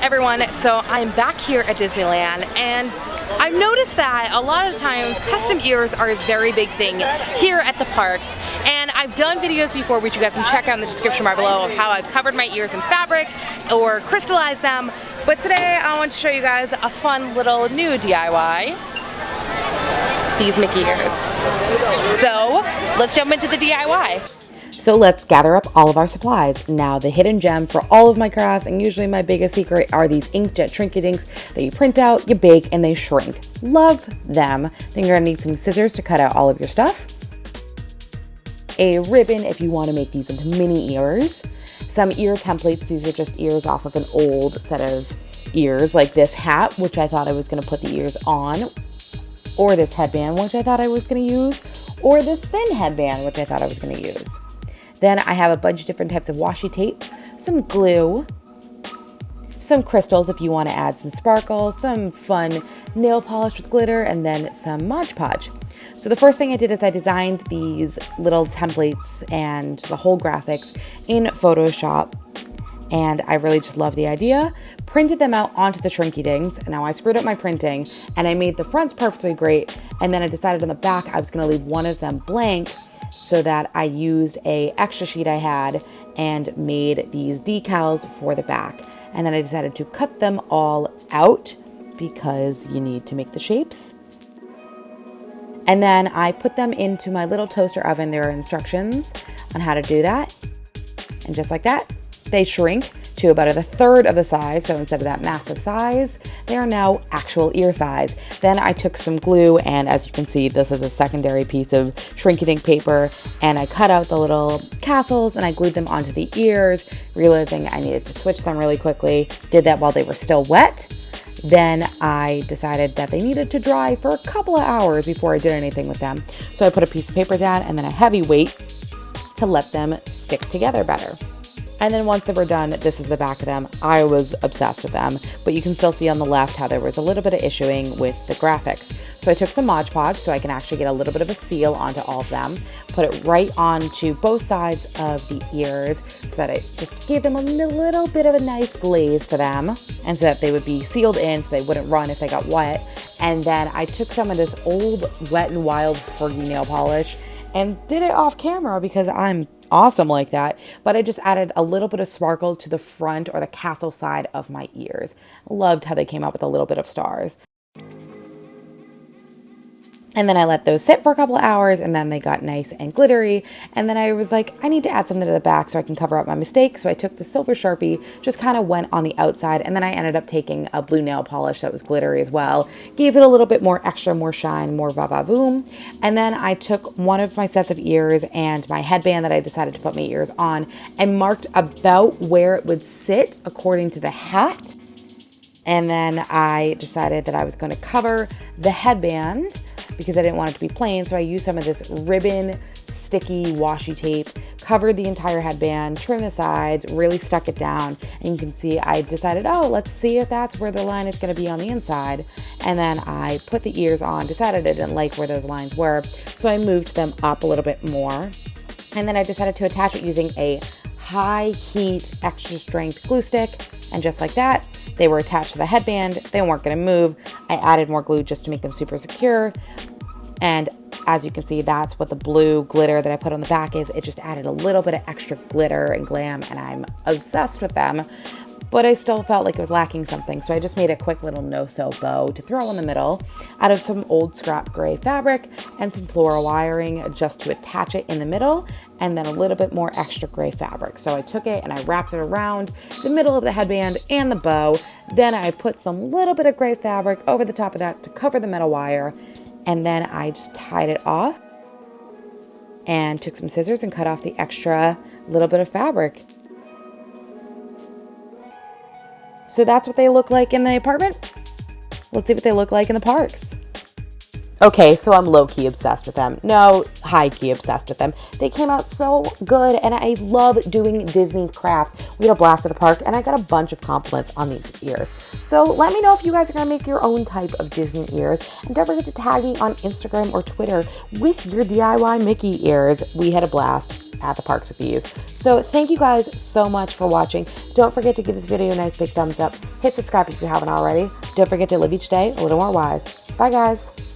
Everyone, so I'm back here at Disneyland, and I've noticed that a lot of times custom ears are a very big thing here at the parks, and I've done videos before which you guys can check out in the description bar below of how I've covered my ears in fabric or crystallized them, but today I want to show you guys a fun little new DIY, these Mickey ears. So let's jump into the DIY. So let's gather up all of our supplies. Now the hidden gem for all of my crafts, and usually my biggest secret, are these inkjet trinket inks that you print out, you bake, and they shrink. Love them. Then you're gonna need some scissors to cut out all of your stuff. A ribbon if you wanna make these into mini ears. Some ear templates, these are just ears off of an old set of ears, like this hat, which I thought I was gonna put the ears on, or this headband, which I thought I was gonna use, or this thin headband, which I thought I was gonna use. Then I have a bunch of different types of washi tape, some glue, some crystals if you want to add some sparkle, some fun nail polish with glitter, and then some Mod Podge. So the first thing I did is I designed these little templates and the whole graphics in Photoshop, and I really just love the idea. Printed them out onto the shrinky dings. Now I screwed up my printing and I made the fronts perfectly great, and then I decided on the back I was going to leave one of them blank, so that I used a extra sheet I had and made these decals for the back. And then I decided to cut them all out because you need to make the shapes. And then I put them into my little toaster oven. There are instructions on how to do that. And just like that, they shrink to about a third of the size. So instead of that massive size, they are now actual ear size. Then I took some glue, and as you can see, this is a secondary piece of shrinky dink paper, and I cut out the little castles and I glued them onto the ears, realizing I needed to switch them really quickly. Did that while they were still wet. Then I decided that they needed to dry for a couple of hours before I did anything with them. So I put a piece of paper down and then a heavy weight to let them stick together better. And then once they were done, this is the back of them. I was obsessed with them, but you can still see on the left how there was a little bit of issuing with the graphics. So I took some Mod Podge so I can actually get a little bit of a seal onto all of them, put it right onto both sides of the ears so that it just gave them a little bit of a nice glaze to them, and so that they would be sealed in so they wouldn't run if they got wet. And then I took some of this old Wet n Wild Fergie nail polish and did it off camera because I'm awesome like that, but I just added a little bit of sparkle to the front or the castle side of my ears. Loved how they came out with a little bit of stars. And then I let those sit for a couple of hours, and then they got nice and glittery. And then I was like, I need to add something to the back so I can cover up my mistake. So I took the silver Sharpie, just kind of went on the outside, and then I ended up taking a blue nail polish that was glittery as well. Gave it a little bit more extra, more shine, more va-va-voom. And then I took one of my sets of ears and my headband that I decided to put my ears on and marked about where it would sit according to the hat. And then I decided that I was going to cover the headband because I didn't want it to be plain. So I used some of this ribbon, sticky washi tape, covered the entire headband, trimmed the sides, really stuck it down. And you can see I decided, oh, let's see if that's where the line is going to be on the inside. And then I put the ears on, decided I didn't like where those lines were. So I moved them up a little bit more. And then I decided to attach it using a high heat, extra strength glue stick. And just like that, they were attached to the headband. They weren't going to move. I added more glue just to make them super secure. And as you can see, that's what the blue glitter that I put on the back is. It just added a little bit of extra glitter and glam, and I'm obsessed with them. But I still felt like it was lacking something, so I just made a quick little no-sew bow to throw in the middle out of some old scrap gray fabric and some floral wiring just to attach it in the middle, and then a little bit more extra gray fabric. So I took it and I wrapped it around the middle of the headband and the bow. Then I put some little bit of gray fabric over the top of that to cover the metal wire, and then I just tied it off and took some scissors and cut off the extra little bit of fabric. So that's what they look like in the apartment. Let's see what they look like in the parks. Okay, so I'm low-key obsessed with them. No, high-key obsessed with them. They came out so good, and I love doing Disney crafts. We had a blast at the park, and I got a bunch of compliments on these ears. So let me know if you guys are going to make your own type of Disney ears. And don't forget to tag me on Instagram or Twitter with your DIY Mickey ears. We had a blast at the parks with these. So thank you guys so much for watching. Don't forget to give this video a nice big thumbs up. Hit subscribe if you haven't already. Don't forget to live each day a little more wise. Bye, guys.